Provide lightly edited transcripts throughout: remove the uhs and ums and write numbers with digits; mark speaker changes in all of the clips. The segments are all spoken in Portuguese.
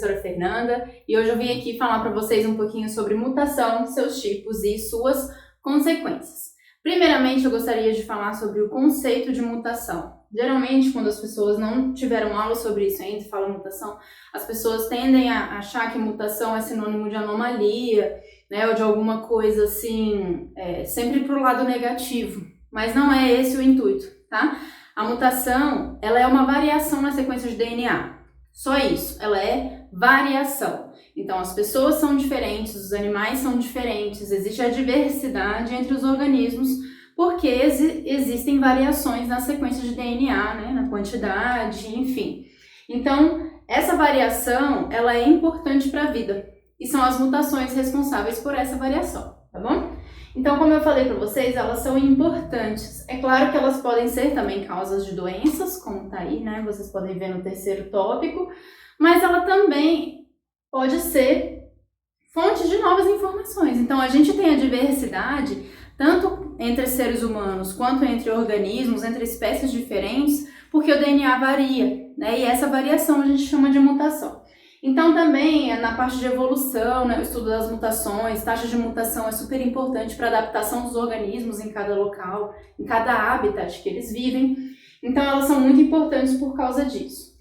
Speaker 1: professora Fernanda e hoje eu vim aqui falar para vocês um pouquinho sobre mutação, seus tipos e suas consequências. Primeiramente, eu gostaria de falar sobre o conceito de mutação. Geralmente, quando as pessoas não tiveram aula sobre isso ainda e falam mutação, as pessoas tendem a achar que mutação é sinônimo de anomalia, né, ou de alguma coisa assim, sempre para o lado negativo. Mas não é esse o intuito, tá? A mutação, ela é uma variação na sequência de DNA. Só isso, ela é variação. Então, as pessoas são diferentes, os animais são diferentes, existe a diversidade entre os organismos, porque existem variações na sequência de DNA, né, na quantidade, enfim. Então, essa variação, ela é importante para a vida, e são as mutações responsáveis por essa variação, tá bom? Então, como eu falei para vocês, elas são importantes. É claro que elas podem ser também causas de doenças, como tá aí, né? Vocês podem ver no terceiro tópico, mas ela também pode ser fonte de novas informações. Então, a gente tem a diversidade, tanto entre seres humanos quanto entre organismos, entre espécies diferentes, porque o DNA varia, né? E essa variação a gente chama de mutação. Então, também, na parte de evolução, né, o estudo das mutações, taxa de mutação é super importante para a adaptação dos organismos em cada local, em cada habitat que eles vivem. Então, elas são muito importantes por causa disso.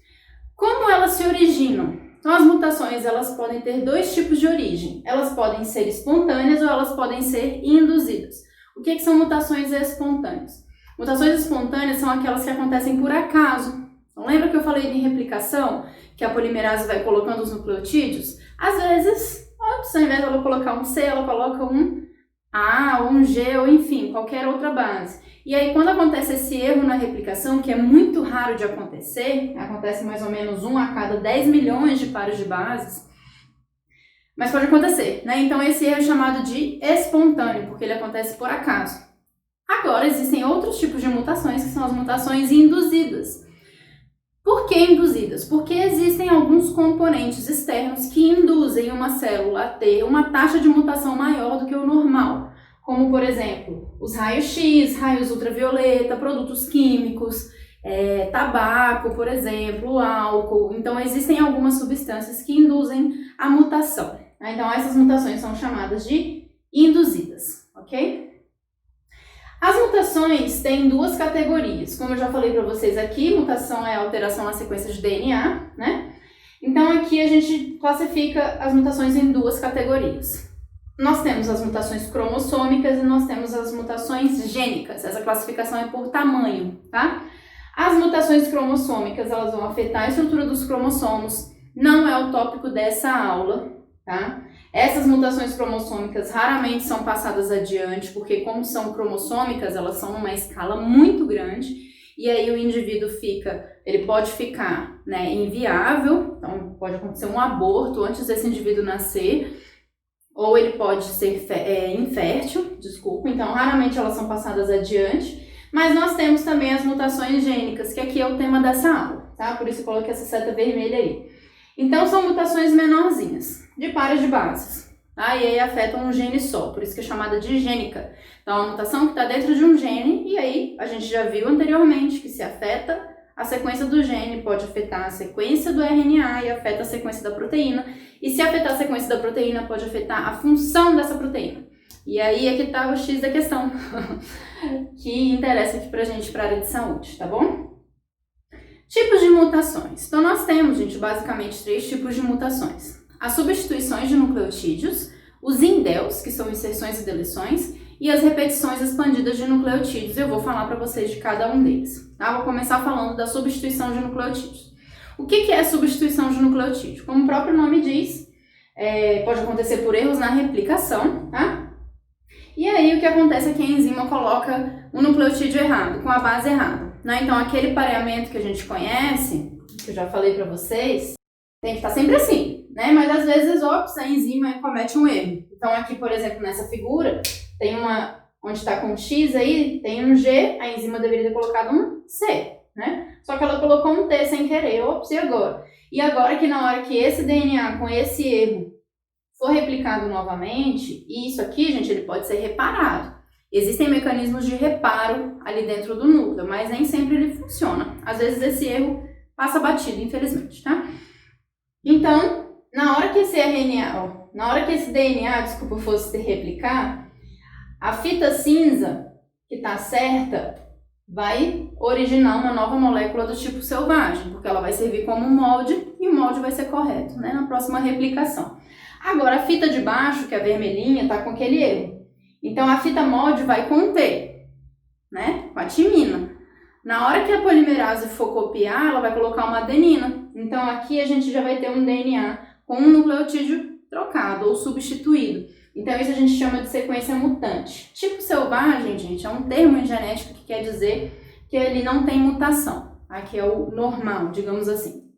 Speaker 1: Como elas se originam? Então, as mutações, elas podem ter dois tipos de origem. Elas podem ser espontâneas ou elas podem ser induzidas. O que são mutações espontâneas? Mutações espontâneas são aquelas que acontecem por acaso. Então, lembra que eu falei de replicação? Que a polimerase vai colocando os nucleotídeos? Às vezes, ao invés de ela colocar um C, ela coloca um A, ou um G, ou enfim, qualquer outra base. E aí, quando acontece esse erro na replicação, que é muito raro de acontecer, acontece mais ou menos 1 a cada 10 milhões de pares de bases, mas pode acontecer, né? Então, esse erro é chamado de espontâneo, porque ele acontece por acaso. Agora, existem outros tipos de mutações, que são as mutações induzidas. Por que induzidas? Porque existem alguns componentes externos que induzem uma célula a ter uma taxa de mutação maior do que o normal, como, por exemplo, os raios-x, raios ultravioleta, produtos químicos, tabaco, por exemplo, álcool. Então, existem algumas substâncias que induzem a mutação. Então, essas mutações são chamadas de induzidas, ok? As mutações têm duas categorias. Como eu já falei para vocês aqui, mutação é alteração na sequência de DNA, né? Então, aqui a gente classifica as mutações em duas categorias. Nós temos as mutações cromossômicas e nós temos as mutações gênicas. Essa classificação é por tamanho, tá? As mutações cromossômicas, elas vão afetar a estrutura dos cromossomos. Não é o tópico dessa aula, tá? Essas mutações cromossômicas raramente são passadas adiante, porque como são cromossômicas, elas são numa escala muito grande, e aí o indivíduo ele pode ficar, né, inviável, então pode acontecer um aborto antes desse indivíduo nascer, ou ele pode ser infértil, então raramente elas são passadas adiante, mas nós temos também as mutações gênicas, que aqui é o tema dessa aula, tá? Por isso eu coloquei essa seta vermelha aí. Então, são mutações menorzinhas, de pares de bases, tá? E aí afetam um gene só, por isso que é chamada de gênica. Então, é uma mutação que está dentro de um gene, e aí a gente já viu anteriormente que se afeta a sequência do gene, pode afetar a sequência do RNA e afeta a sequência da proteína. E se afetar a sequência da proteína, pode afetar a função dessa proteína. E aí é que está o X da questão, que interessa aqui pra gente, para a área de saúde, tá bom? Tipos de mutações. Então, nós temos, gente, basicamente 3 tipos de mutações. As substituições de nucleotídeos, os indels, que são inserções e deleções, e as repetições expandidas de nucleotídeos. Eu vou falar para vocês de cada um deles, tá? Vou começar falando da substituição de nucleotídeos. O que é substituição de nucleotídeo? Como o próprio nome diz, pode acontecer por erros na replicação, tá? E aí, o que acontece é que a enzima coloca o nucleotídeo errado, com a base errada. Né? Então, aquele pareamento que a gente conhece, que eu já falei para vocês, tem que estar sempre assim, né? Mas às vezes, a enzima comete um erro. Então, aqui, por exemplo, nessa figura, tem onde está com X aí, tem um G, a enzima deveria ter colocado um C, né? Só que ela colocou um T sem querer, e agora? E agora que na hora que esse DNA com esse erro for replicado novamente, e isso aqui, gente, ele pode ser reparado. Existem mecanismos de reparo ali dentro do núcleo, mas nem sempre ele funciona. Às vezes esse erro passa batido, infelizmente, tá? Então, na hora que esse DNA, desculpa, fosse se replicar, a fita cinza que está certa vai originar uma nova molécula do tipo selvagem, porque ela vai servir como um molde e o molde vai ser correto, né, na próxima replicação. Agora, a fita de baixo, que é a vermelhinha, está com aquele erro. Então, a fita molde vai conter, né, com a timina. Na hora que a polimerase for copiar, ela vai colocar uma adenina. Então, aqui a gente já vai ter um DNA com um nucleotídeo trocado ou substituído. Então, isso a gente chama de sequência mutante. Tipo selvagem, gente, é um termo em genética que quer dizer que ele não tem mutação. Aqui é o normal, digamos assim.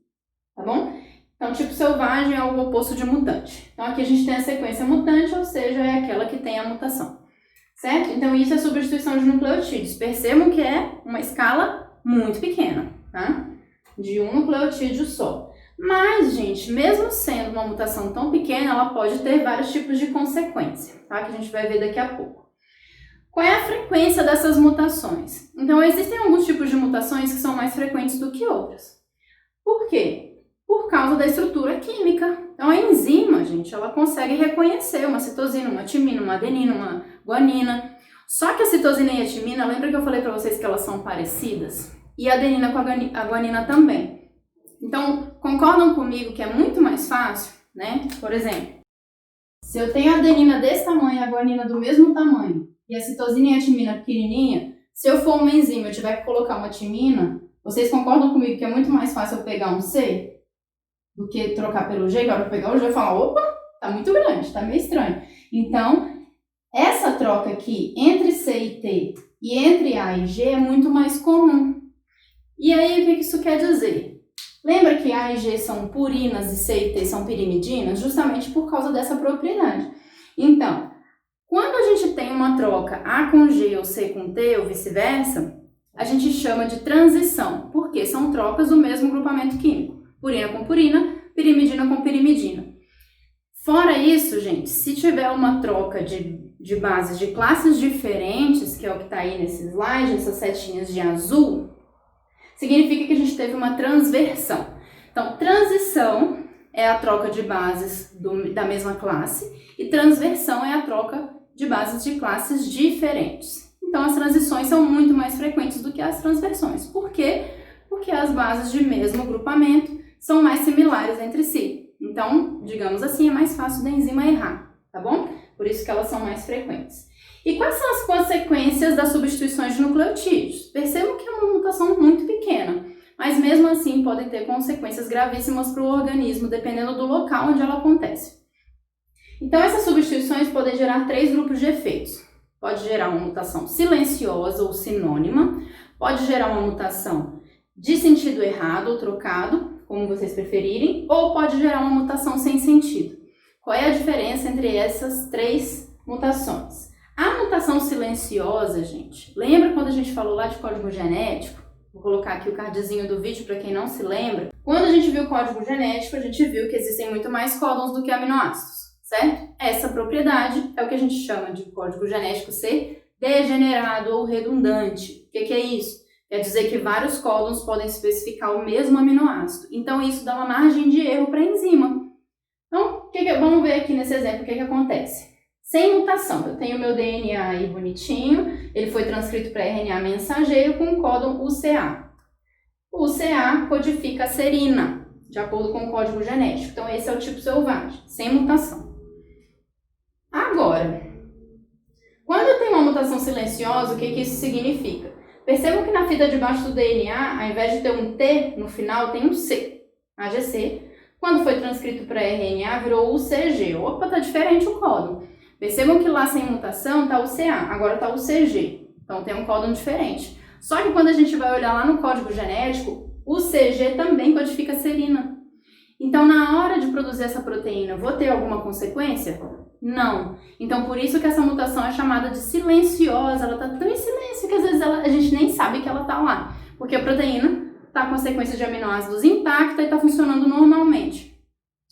Speaker 1: Tá bom? Então, tipo selvagem é o oposto de mutante. Então, aqui a gente tem a sequência mutante, ou seja, é aquela que tem a mutação. Certo? Então, isso é substituição de nucleotídeos. Percebam que é uma escala muito pequena, tá? De um nucleotídeo só. Mas, gente, mesmo sendo uma mutação tão pequena, ela pode ter vários tipos de consequência, tá? Que a gente vai ver daqui a pouco. Qual é a frequência dessas mutações? Então, existem alguns tipos de mutações que são mais frequentes do que outras. Por quê? Por causa da estrutura química. Então, a enzima, gente, ela consegue reconhecer uma citosina, uma timina, uma adenina, uma guanina. Só que a citosina e a timina, lembra que eu falei para vocês que elas são parecidas? E a adenina com a guanina também. Então, concordam comigo que é muito mais fácil, né? Por exemplo, se eu tenho a adenina desse tamanho e a guanina do mesmo tamanho, e a citosina e a timina pequenininha, se eu for uma enzima e eu tiver que colocar uma timina, vocês concordam comigo que é muito mais fácil eu pegar um C do que trocar pelo G? Agora eu pegar o G e falar, opa, tá muito grande, tá meio estranho. Então, essa troca aqui entre C e T e entre A e G é muito mais comum. E aí, o que isso quer dizer? Lembra que A e G são purinas e C e T são pirimidinas? Justamente por causa dessa propriedade. Então, quando a gente tem uma troca A com G ou C com T ou vice-versa, a gente chama de transição, porque são trocas do mesmo grupamento químico. Purina com purina, pirimidina com pirimidina. Fora isso, gente, se tiver uma troca de bases de classes diferentes, que é o que está aí nesse slide, essas setinhas de azul, significa que a gente teve uma transversão. Então, transição é a troca de bases da mesma classe e transversão é a troca de bases de classes diferentes. Então, as transições são muito mais frequentes do que as transversões. Por quê? Porque as bases de mesmo grupamento são mais similares entre si. Então, digamos assim, é mais fácil da enzima errar, tá bom? Por isso que elas são mais frequentes. E quais são as consequências das substituições de nucleotídeos? Percebam que é uma mutação muito pequena, mas mesmo assim podem ter consequências gravíssimas para o organismo, dependendo do local onde ela acontece. Então, essas substituições podem gerar 3 grupos de efeitos. Pode gerar uma mutação silenciosa ou sinônima, pode gerar uma mutação de sentido errado ou trocado, como vocês preferirem, ou pode gerar uma mutação sem sentido. Qual é a diferença entre essas 3 mutações? A mutação silenciosa, gente, lembra quando a gente falou lá de código genético? Vou colocar aqui o cardzinho do vídeo para quem não se lembra. Quando a gente viu o código genético, a gente viu que existem muito mais códons do que aminoácidos, certo? Essa propriedade é o que a gente chama de código genético ser degenerado ou redundante. O que é isso? Quer dizer que vários códons podem especificar o mesmo aminoácido. Então, isso dá uma margem de erro para a enzima. Então, vamos ver aqui nesse exemplo o que acontece. Sem mutação, eu tenho meu DNA aí bonitinho, ele foi transcrito para RNA mensageiro com o códon UCA. O UCA codifica a serina, de acordo com o código genético. Então, esse é o tipo selvagem, sem mutação. Agora, quando eu tenho uma mutação silenciosa, o que isso significa? Percebam que na fita de baixo do DNA, ao invés de ter um T no final, tem um C, AGC. Quando foi transcrito para RNA, virou UCG. Opa, tá diferente o códon. Percebam que lá sem mutação está o CA, agora está o CG. Então tem um códon diferente. Só que quando a gente vai olhar lá no código genético, o CG também codifica serina. Então na hora de produzir essa proteína, vou ter alguma consequência? Não. Então por isso que essa mutação é chamada de silenciosa. Ela está tão em silêncio que às vezes a gente nem sabe que ela está lá. Porque a proteína está com a sequência de aminoácidos intacta e está funcionando normalmente.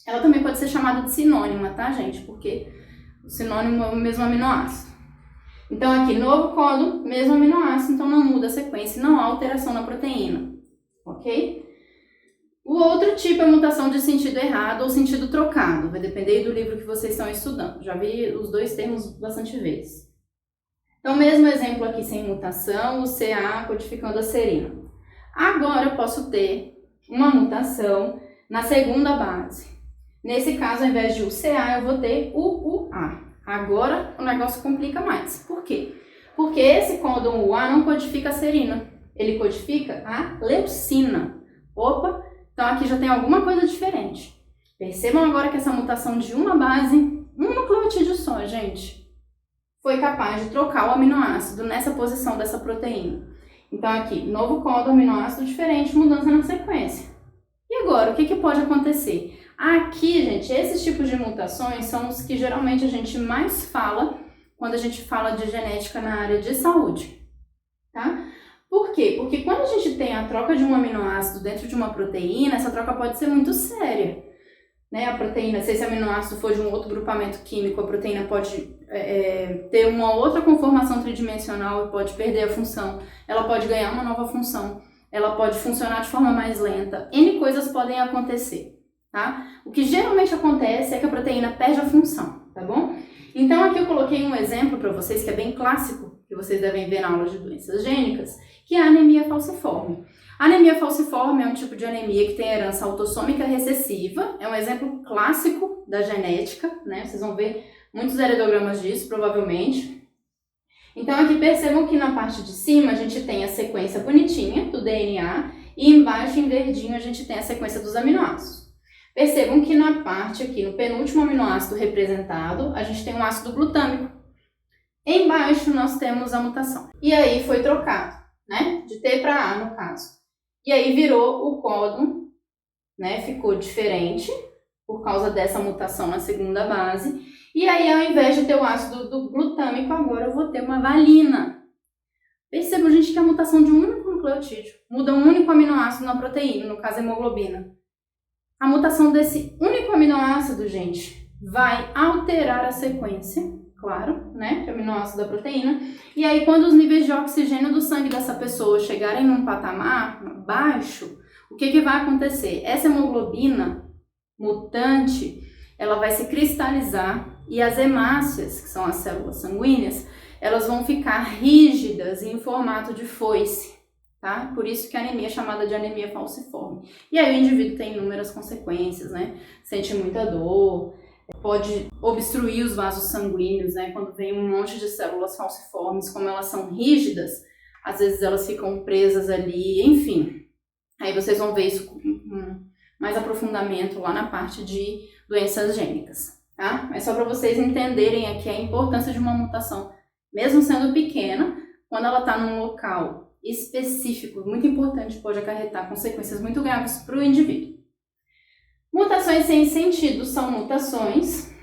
Speaker 1: Ela também pode ser chamada de sinônima, tá, gente? Porque o sinônimo é o mesmo aminoácido. Então aqui, novo códon, mesmo aminoácido, então não muda a sequência, não há alteração na proteína, ok? O outro tipo é mutação de sentido errado ou sentido trocado, vai depender do livro que vocês estão estudando. Já vi os dois termos bastante vezes. Então, mesmo exemplo aqui sem mutação, o CA codificando a serina. Agora eu posso ter uma mutação na segunda base. Nesse caso, ao invés de UCA, eu vou ter UA. Agora o negócio complica mais. Por quê? Porque esse códon UA não codifica a serina, ele codifica a leucina. Opa, então aqui já tem alguma coisa diferente. Percebam agora que essa mutação de uma base, um nucleotídeo só, gente, foi capaz de trocar o aminoácido nessa posição dessa proteína. Então aqui, novo códon, aminoácido diferente, mudança na sequência. E agora, o que pode acontecer? Aqui, gente, esses tipos de mutações são os que geralmente a gente mais fala quando a gente fala de genética na área de saúde, tá? Por quê? Porque quando a gente tem a troca de um aminoácido dentro de uma proteína, essa troca pode ser muito séria, né? A proteína, se esse aminoácido for de um outro grupamento químico, a proteína pode ter uma outra conformação tridimensional e pode perder a função, ela pode ganhar uma nova função, ela pode funcionar de forma mais lenta, N coisas podem acontecer, tá? O que geralmente acontece é que a proteína perde a função, tá bom? Então aqui eu coloquei um exemplo para vocês que é bem clássico, que vocês devem ver na aula de doenças gênicas, que é a anemia falciforme. A anemia falciforme é um tipo de anemia que tem herança autossômica recessiva, é um exemplo clássico da genética, né? Vocês vão ver muitos heredogramas disso, provavelmente. Então aqui percebam que na parte de cima a gente tem a sequência bonitinha do DNA e embaixo em verdinho a gente tem a sequência dos aminoácidos. Percebam que na parte aqui, no penúltimo aminoácido representado, a gente tem um ácido glutâmico. Embaixo nós temos a mutação. E aí foi trocado, né? De T para A no caso. E aí virou o códon, né? Ficou diferente por causa dessa mutação na segunda base. E aí, ao invés de ter o ácido do glutâmico, agora eu vou ter uma valina. Percebam, gente, que a mutação de um único nucleotídeo muda um único aminoácido na proteína, no caso a hemoglobina. A mutação desse único aminoácido, gente, vai alterar a sequência, claro, né, de aminoácido da proteína. E aí, quando os níveis de oxigênio do sangue dessa pessoa chegarem num patamar baixo, o que vai acontecer? Essa hemoglobina mutante, ela vai se cristalizar e as hemácias, que são as células sanguíneas, elas vão ficar rígidas em formato de foice, tá? Por isso que a anemia é chamada de anemia falciforme. E aí o indivíduo tem inúmeras consequências, né? Sente muita dor, pode obstruir os vasos sanguíneos, né? Quando vem um monte de células falciformes, como elas são rígidas, às vezes elas ficam presas ali, enfim. Aí vocês vão ver isso com mais aprofundamento lá na parte de doenças gênicas. Tá? Mas só para vocês entenderem aqui a importância de uma mutação, mesmo sendo pequena, quando ela está num local específico, muito importante, pode acarretar consequências muito graves para o indivíduo. Mutações sem sentido são mutações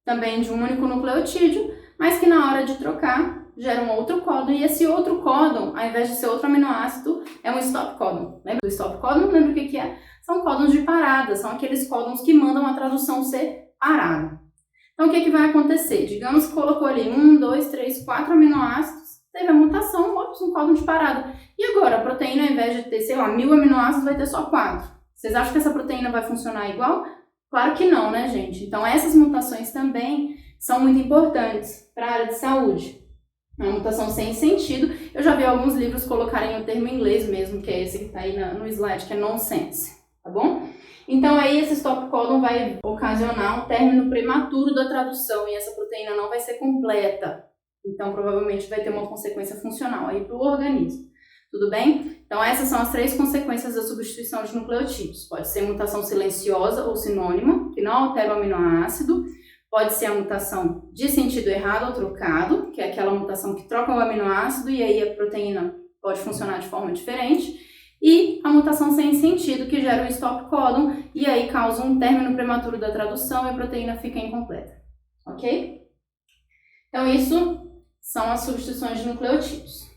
Speaker 1: também de um único nucleotídeo, mas que na hora de trocar geram outro códon, e esse outro códon, ao invés de ser outro aminoácido, é um stop códon. Lembra do stop códon? Lembra o que é? São códons de parada, são aqueles códons que mandam a tradução ser parado. Então, o que vai acontecer? Digamos que colocou ali 1, 2, 3, 4 aminoácidos, teve a mutação, um códon de parada. E agora, a proteína, ao invés de ter, sei lá, 1000 aminoácidos, vai ter só 4. Vocês acham que essa proteína vai funcionar igual? Claro que não, né, gente? Então, essas mutações também são muito importantes para a área de saúde. É uma mutação sem sentido. Eu já vi alguns livros colocarem o termo em inglês mesmo, que é esse que está aí no slide, que é nonsense, tá bom? Então aí esse stop códon vai ocasionar um término prematuro da tradução e essa proteína não vai ser completa. Então provavelmente vai ter uma consequência funcional aí para o organismo. Tudo bem? Então essas são as 3 consequências da substituição de nucleotídeos. Pode ser mutação silenciosa ou sinônima, que não altera o aminoácido. Pode ser a mutação de sentido errado ou trocado, que é aquela mutação que troca o aminoácido e aí a proteína pode funcionar de forma diferente. E a mutação sem sentido, que gera um stop códon e aí causa um término prematuro da tradução e a proteína fica incompleta. Ok? Então, isso são as substituições de nucleotídeos.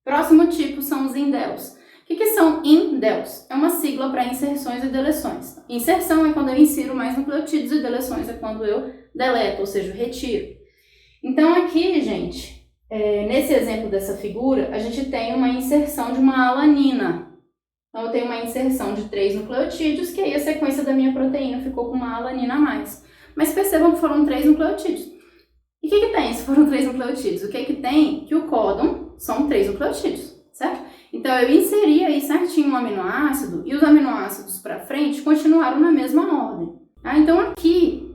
Speaker 1: Próximo tipo são os indels. O que são indels? É uma sigla para inserções e deleções. Inserção é quando eu insiro mais nucleotídeos e deleções é quando eu deleto, ou seja, retiro. Então, aqui, gente, nesse exemplo dessa figura, a gente tem uma inserção de uma alanina. Então eu tenho uma inserção de 3 nucleotídeos, que aí a sequência da minha proteína ficou com uma alanina a mais. Mas percebam que foram 3 nucleotídeos. E o que tem se foram 3 nucleotídeos? O que tem? Que o códon são 3 nucleotídeos, certo? Então eu inseri aí certinho um aminoácido e os aminoácidos para frente continuaram na mesma ordem. Então aqui,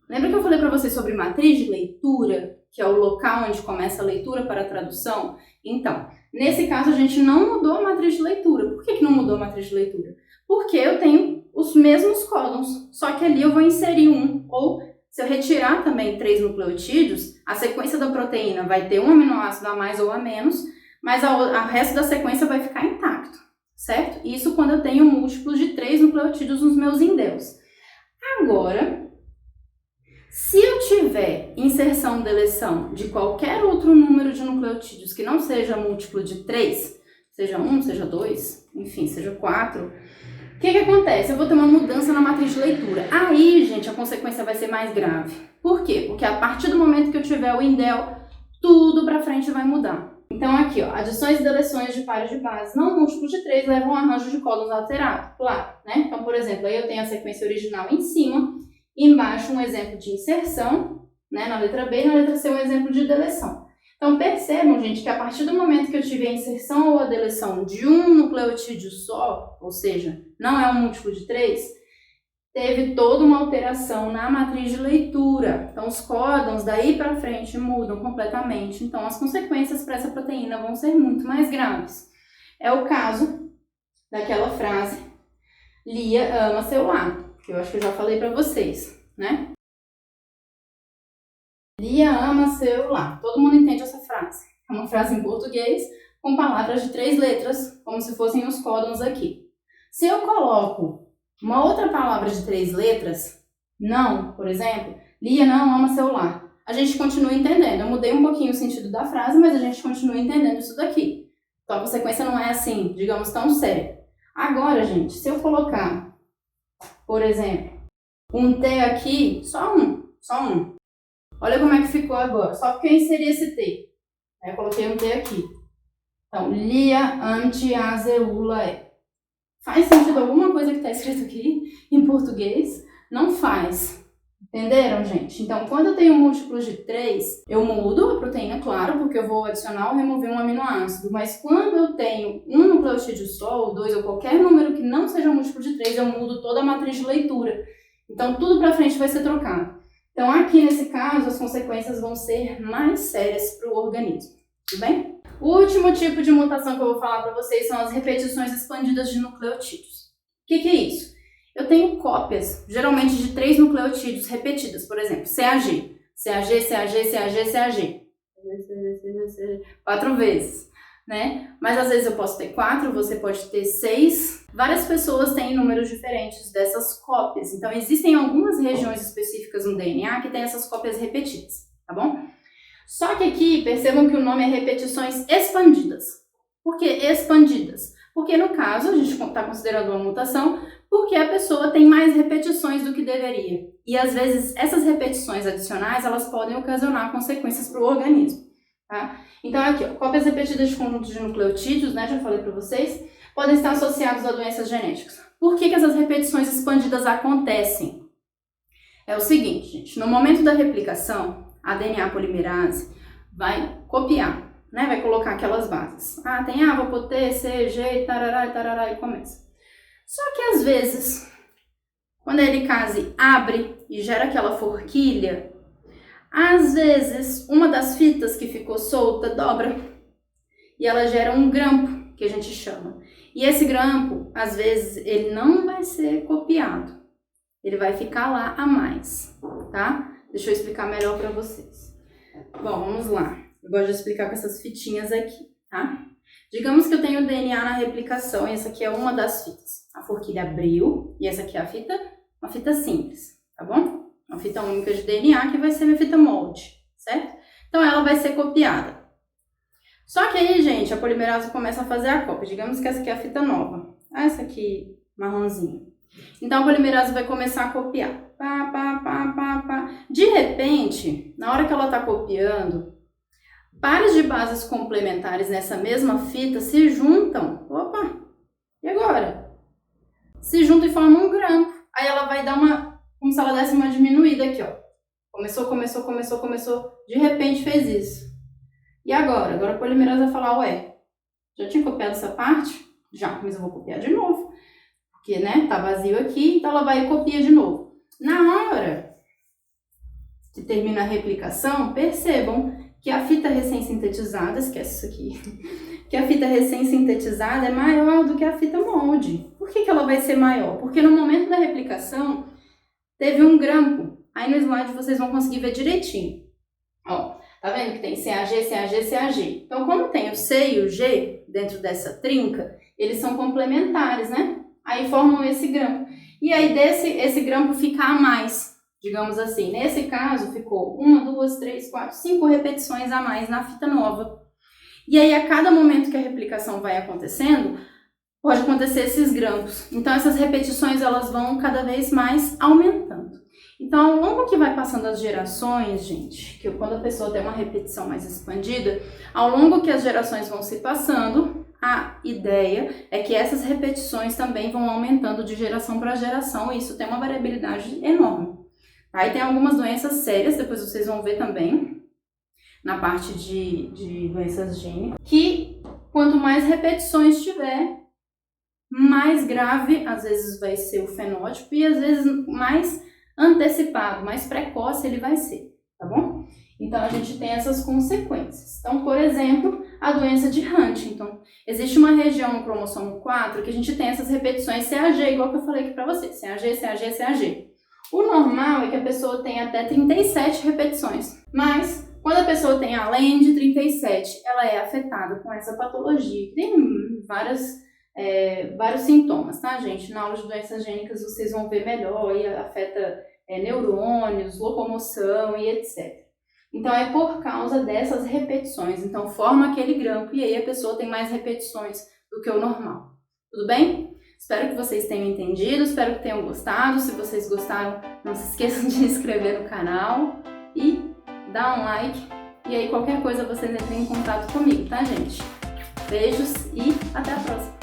Speaker 1: lembra que eu falei para vocês sobre matriz de leitura, que é o local onde começa a leitura para a tradução? Então, nesse caso a gente não mudou a matriz de leitura. Por que não mudou a matriz de leitura? Porque eu tenho os mesmos códons, só que ali eu vou inserir um, ou se eu retirar também 3 nucleotídeos, a sequência da proteína vai ter um aminoácido a mais ou a menos, mas o resto da sequência vai ficar intacto, certo? Isso quando eu tenho múltiplos de 3 nucleotídeos nos meus indels. Agora, se eu tiver inserção, deleção de qualquer outro número de nucleotídeos que não seja múltiplo de 3, seja 1, seja 2, enfim, seja 4, o que acontece? Eu vou ter uma mudança na matriz de leitura. Aí, gente, a consequência vai ser mais grave. Por quê? Porque a partir do momento que eu tiver o indel, tudo para frente vai mudar. Então aqui, ó, adições e deleções de pares de bases não múltiplos de 3 levam a arranjo de códons alterado, claro, né? Então, por exemplo, aí eu tenho a sequência original em cima, embaixo um exemplo de inserção, né, na letra B, e na letra C um exemplo de deleção. Então percebam, gente, que a partir do momento que eu tiver a inserção ou a deleção de um nucleotídeo só, ou seja, não é um múltiplo de 3, teve toda uma alteração na matriz de leitura. Então os códons daí para frente mudam completamente. Então as consequências para essa proteína vão ser muito mais graves. É o caso daquela frase, Lia ama seu lar, que eu acho que eu já falei para vocês, né? Lia ama seu lar. Todo mundo entende essa frase. É uma frase em português com palavras de 3 letras, como se fossem os códons aqui. Se eu coloco uma outra palavra de 3 letras, não, por exemplo, Lia não ama seu lar, a gente continua entendendo. Eu mudei um pouquinho o sentido da frase, mas a gente continua entendendo isso daqui. Então a consequência não é assim, digamos, tão séria. Agora, gente, se eu colocar, por exemplo, um T aqui, só um. Olha como é que ficou agora, só porque eu inseri esse T. Aí eu coloquei um T aqui. Então, Lia antiazeulae. Faz sentido alguma coisa que está escrito aqui em português? Não faz. Entenderam, gente? Então, quando eu tenho múltiplos de 3, eu mudo a proteína, claro, porque eu vou adicionar ou remover um aminoácido. Mas quando eu tenho um nucleotídeo só, ou 2, ou qualquer número que não seja múltiplo de 3, eu mudo toda a matriz de leitura. Então, tudo para frente vai ser trocado. Então, aqui nesse caso, as consequências vão ser mais sérias para o organismo. Tudo bem? O último tipo de mutação que eu vou falar para vocês são as repetições expandidas de nucleotídeos. O que é isso? Eu tenho cópias, geralmente de 3 nucleotídeos repetidas, por exemplo, CAG, 4 vezes, né? Mas às vezes eu posso ter 4, você pode ter 6. Várias pessoas têm números diferentes dessas cópias, então existem algumas regiões específicas no DNA que têm essas cópias repetidas, tá bom? Só que aqui, percebam que o nome é repetições expandidas. Por que expandidas? Porque no caso, a gente está considerando uma mutação porque a pessoa tem mais repetições do que deveria. E às vezes essas repetições adicionais, elas podem ocasionar consequências para o organismo. Tá? Então aqui, ó, cópias repetidas de conjuntos de nucleotídeos, né, já falei para vocês, podem estar associados a doenças genéticas. Por que essas repetições expandidas acontecem? É o seguinte, gente, no momento da replicação, a DNA polimerase vai copiar, né? Vai colocar aquelas bases. Ah, tem A, vou pôr T, C, G, tarará, e começa. Só que às vezes, quando a helicase abre e gera aquela forquilha, às vezes uma das fitas que ficou solta dobra e ela gera um grampo, que a gente chama. E esse grampo, às vezes, ele não vai ser copiado. Ele vai ficar lá a mais, tá? Deixa eu explicar melhor para vocês. Bom, vamos lá. Eu gosto de explicar com essas fitinhas aqui, tá? Digamos que eu tenho o DNA na replicação e essa aqui é uma das fitas. A forquilha abriu e essa aqui é a fita, uma fita simples, tá bom? Uma fita única de DNA que vai ser minha fita molde, certo? Então ela vai ser copiada. Só que aí, gente, a polimerase começa a fazer a cópia. Digamos que essa aqui é a fita nova. Essa aqui, marronzinha. Então a polimerase vai começar a copiar. De repente, na hora que ela está copiando, pares de bases complementares nessa mesma fita se juntam. Opa! E agora? Se junta e forma um grampo. Aí ela vai dar como se ela desse uma diminuída aqui, ó. Começou. De repente fez isso. E agora? Agora a polimerase vai falar, ué, já tinha copiado essa parte? Já, mas eu vou copiar de novo. Porque, né, tá vazio aqui, então ela vai e copia de novo. Na hora que termina a replicação, percebam que a fita recém-sintetizada, esquece isso aqui, que a fita recém-sintetizada é maior do que a fita molde. Por que ela vai ser maior? Porque no momento da replicação, teve um grampo. Aí no slide vocês vão conseguir ver direitinho. Ó, tá vendo que tem CAG, CAG, CAG? Então, como tem o C e o G dentro dessa trinca, eles são complementares, né? Aí formam esse grampo. E aí esse grampo fica a mais, digamos assim. Nesse caso, ficou 1, 2, 3, 4, 5 repetições a mais na fita nova. E aí, a cada momento que a replicação vai acontecendo, pode acontecer esses grampos. Então, essas repetições, elas vão cada vez mais aumentando. Então, ao longo que vai passando as gerações, gente, que quando a pessoa tem uma repetição mais expandida, ao longo que as gerações vão se passando, a ideia é que essas repetições também vão aumentando de geração para geração, e isso tem uma variabilidade enorme. Aí tem algumas doenças sérias, depois vocês vão ver também, na parte de doenças gênicas, que quanto mais repetições tiver, mais grave, às vezes vai ser o fenótipo, e às vezes mais antecipado, mais precoce ele vai ser, tá bom? Então, a gente tem essas consequências. Então, por exemplo, a doença de Huntington. Existe uma região no cromossomo 4 que a gente tem essas repetições CAG, igual que eu falei aqui pra vocês, CAG, CAG, CAG. O normal é que a pessoa tenha até 37 repetições, mas quando a pessoa tem além de 37, ela é afetada com essa patologia. Tem vários sintomas, tá, gente? Na aula de doenças gênicas vocês vão ver melhor, e afeta neurônios, locomoção e etc. Então, é por causa dessas repetições. Então, forma aquele grampo e aí a pessoa tem mais repetições do que o normal. Tudo bem? Espero que vocês tenham entendido, espero que tenham gostado. Se vocês gostaram, não se esqueçam de se inscrever no canal e dar um like. E aí, qualquer coisa, vocês entrem em contato comigo, tá, gente? Beijos e até a próxima!